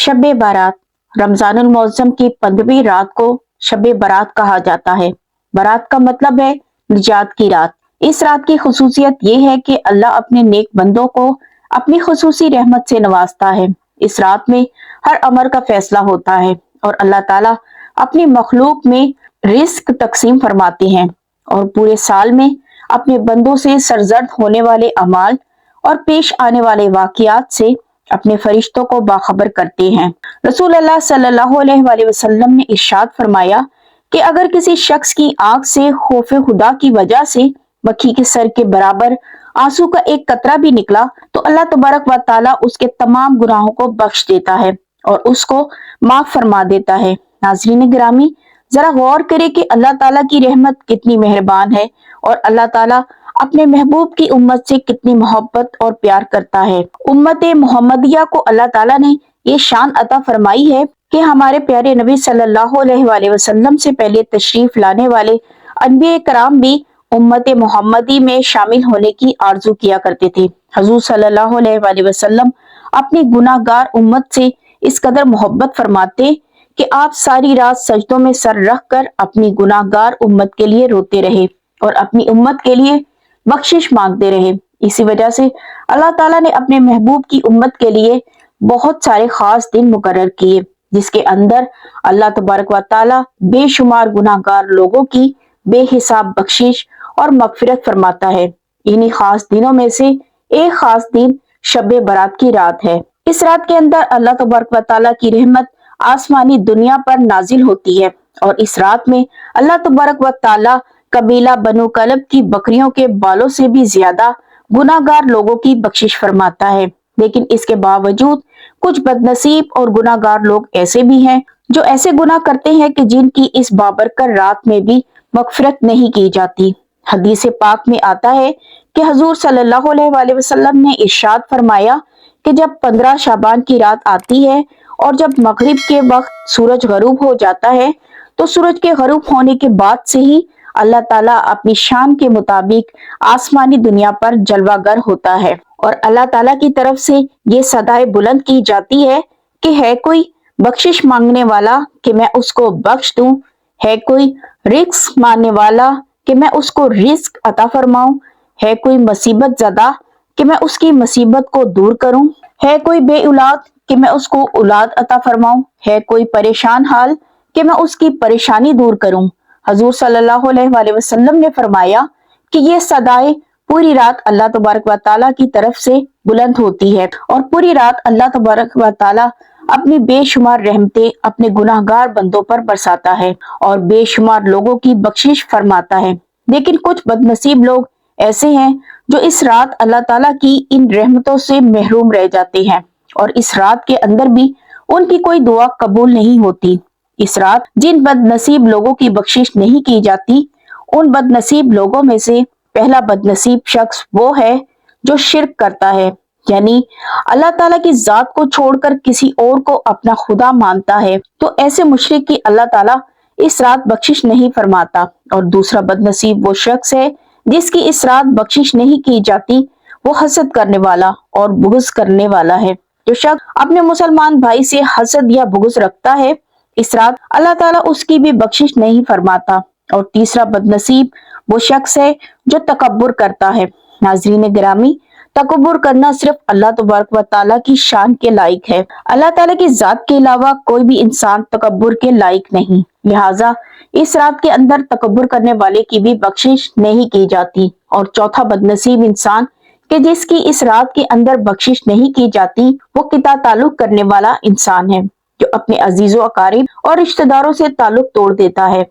शब बारात रमजानुल मुअज्जम की 15वीं रात को शब बारात कहा जाता है। बारात का मतलब है निजात की रात। इस रात की खुसूसियत ये है कि अल्लाह अपने नेक बंदों को अपनी खुसूसी रहमत से नवाजता है। इस रात में हर अमर का फैसला होता है और अल्लाह ताला अपनी मखलूक में रिस्क तकसीम फरमाते हैं और पूरे साल में अपने बंदों से सरजर्द होने वाले अमाल और पेश आने वाले वाकयात से अपने फरिश्तों को बाखबर करते हैं। रसूल अल्लाह सल्लल्लाहु अलैहि वसल्लम ने इरशाद फरमाया कि अगर किसी शख्स की आंख से खौफ खुदा की वजह से मक्खी के सर के बराबर आंसू का एक कतरा भी निकला तो अल्लाह तबारक व ताला उसके तमाम गुनाहों को बख्श देता है और उसको माफ फरमा देता है। नाज़रीन गिरामी, जरा गौर करें कि अल्लाह ताला की रहमत कितनी मेहरबान है और अल्लाह ताला अपने महबूब की उम्मत से कितनी मोहब्बत और प्यार करता है। उम्मत मोहम्मदिया को अल्लाह ताला ने ये शान अता फरमाई है कि हमारे प्यारे नबी सल्लल्लाहु अलैहि वसल्लम से पहले तशरीफ लाने वाले अनबिया कराम भी उम्मत मोहम्मदी में शामिल होने की आरजू किया करते थे। हजूर सल्लल्लाहु अलैहि वसल्लम अपनी गुनाहगार उम्मत से इस कदर मोहब्बत फरमाते कि आप सारी रात सजदों में सर रख कर अपनी गुनाहगार उम्मत के लिए रोते रहे और अपनी उम्मत के लिए बख्शिश मांगते रहे। इसी वजह से अल्लाह ताला ने अपने महबूब की उम्मत के लिए बहुत सारे खास दिन मुकर्रर किए जिसके अंदर अल्लाह तबारक व ताला बेशुमार गुनाहगार लोगों की बेहिसाब बख्शिश और मगफिरत फरमाता है। इन्हीं खास दिनों में से एक खास दिन शब बारात की रात है। इस रात के अंदर अल्लाह तबारक व ताला की रहमत आसमानी दुनिया पर नाजिल होती है और इस रात में अल्लाह तबारक व ताला कबीला बनु कलब की बकरियों के बालों से भी ज्यादा गुनाहगार लोगों की बख्शिश फरमाता है। लेकिन इसके बावजूद कुछ बदनसीब और गुनाहगार लोग ऐसे भी हैं जो ऐसे गुनाह करते हैं कि जिनकी इस बाबरकत रात में भी मगफिरत नहीं की जाती। हदीस पाक में आता है कि हजूर सल्लल्लाहु अलैहि वसल्लम ने इरशाद फरमाया कि जब 15 शाबान की रात आती है और जब मगरिब के वक्त सूरज गरूब हो जाता है तो सूरज के गरूब होने के बाद से ही अल्लाह ताला अपनी शान के मुताबिक आसमानी दुनिया पर जलवागर होता है और अल्लाह ताला की तरफ से ये सदाएं बुलंद की जाती है कि है कोई बख्शिश मांगने वाला कि मैं उसको बख्श दूं, है कोई रिस्क मांगने वाला कि मैं उसको रिस्क अता फरमाऊं, है कोई मुसीबत ज़दा कि मैं उसकी मुसीबत को दूर करूं, है कोई बे औलाद कि मैं उसको औलाद अता फरमाऊं, है कोई परेशान हाल कि मैं उसकी परेशानी दूर करूं। हजूर सल्लल्लाहु अलैहि वसल्लम ने फरमाया कि ये सदाएं पूरी रात अल्लाह तबारक व ताला की तरफ से बुलंद होती है और पूरी रात अल्लाह तबारक व ताला अपनी बेशुमार रहमतें अपने गुनाहगार बंदों पर बरसाता है और बेशुमार लोगों की बख्शिश फरमाता है। लेकिन कुछ बदनसीब लोग ऐसे हैं जो इस रात अल्लाह ताला की इन रहमतों से महरूम रह जाते हैं और इस रात के अंदर भी उनकी कोई दुआ कबूल नहीं होती। इस रात जिन बदनसीब लोगों की बख्शिश नहीं की जाती उन बदनसीब लोगों में से पहला बदनसीब शख्स वो है जो शिर्क करता है, यानी अल्लाह ताला की जात को छोड़कर किसी और को अपना खुदा मानता है। तो ऐसे मुशरिक की अल्लाह ताला इस रात बख्शिश नहीं फरमाता। और दूसरा बदनसीब वो शख्स है जिसकी इस रात बख्शिश नहीं की जाती, वो हसद करने वाला और बुग़्ज़ करने वाला है। जो शख्स अपने मुसलमान भाई से हसद या बुग़्ज़ रखता है, इस रात अल्लाह ताला उसकी भी बख्शिश नहीं फरमाता। और तीसरा बदनसीब वो शख्स है जो तकब्बुर करता है। नाज़रीन गिरामी, तकब्बुर करना सिर्फ अल्लाह तबारक व ताला की शान के लायक है। अल्लाह ताला की जात के अलावा कोई भी इंसान तकब्बुर के लायक नहीं। लिहाजा इस रात के अंदर तकब्बुर करने वाले की भी बख्शिश नहीं की जाती। और चौथा बदनसीब इंसान कि जिसकी इस रात के अंदर बख्शिश नहीं की जाती, वो किता ताल्लुक करने वाला इंसान है जो अपने अजीजो अकारिब और रिश्तेदारों से ताल्लुक तोड़ देता है।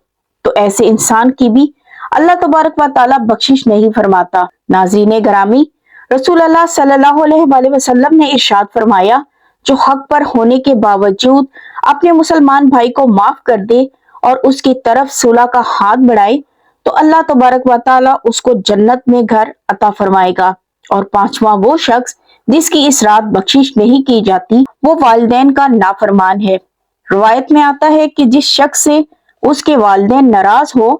तो ऐसे इंसान की भी अल्लाह तबारक व ताला बख्शिश नहीं फरमाता। नाज़रीन गिरामी, रसूल अल्लाह सल्लल्लाहु अलैहि वसल्लम ने इरशाद फरमाया, जो हक पर होने के बावजूद अपने मुसलमान भाई को माफ कर दे और उसकी तरफ सुलह का हाथ बढ़ाए तो अल्लाह तबारक व ताला उसको जन्नत में घर अता फरमाएगा। और पांचवा वो शख्स जिसकी इस रात बख्शिश नहीं की जाती, वो वालिदैन का नाफरमान है। रवायत में आता है कि जिस शख्स से उसके वालिदैन नाराज हो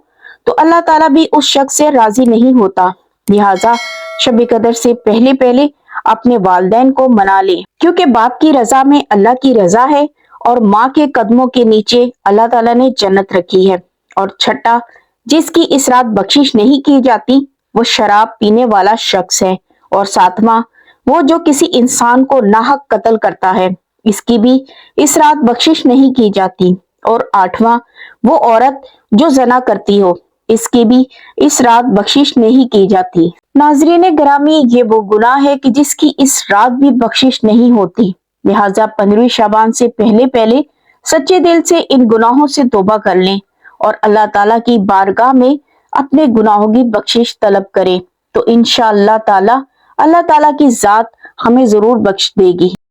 तो अल्लाह ताला भी उस शख्स से राजी नहीं होता। लिहाजा शब कदर से पहले पहले اپنے والدین کو منا لیں، کیونکہ باپ کی رضا میں اللہ کی رضا ہے اور ماں کے قدموں کے نیچے اللہ تعالیٰ نے جنت رکھی ہے۔ اور چھٹا، جس کی اس رات بخشش نہیں کی جاتی وہ شراب پینے والا شخص ہے۔ اور ساتواں، وہ جو کسی انسان کو ناحق قتل کرتا ہے، اس کی بھی اس رات بخشش نہیں کی جاتی۔ اور آٹھواں، وہ عورت جو زنا کرتی ہو، اس کی بھی اس رات بخشش نہیں کی جاتی۔ ناظرین گرامی، یہ وہ گناہ ہے کہ جس کی اس رات بھی بخشش نہیں ہوتی، لہٰذا 15 شعبان سے پہلے سچے دل سے ان گناہوں سے توبہ کر لیں اور اللہ تعالیٰ کی بارگاہ میں اپنے گناہوں کی بخشش طلب کریں، تو انشاءاللہ تعالیٰ اللہ تعالیٰ کی ذات ہمیں ضرور بخش دے گی۔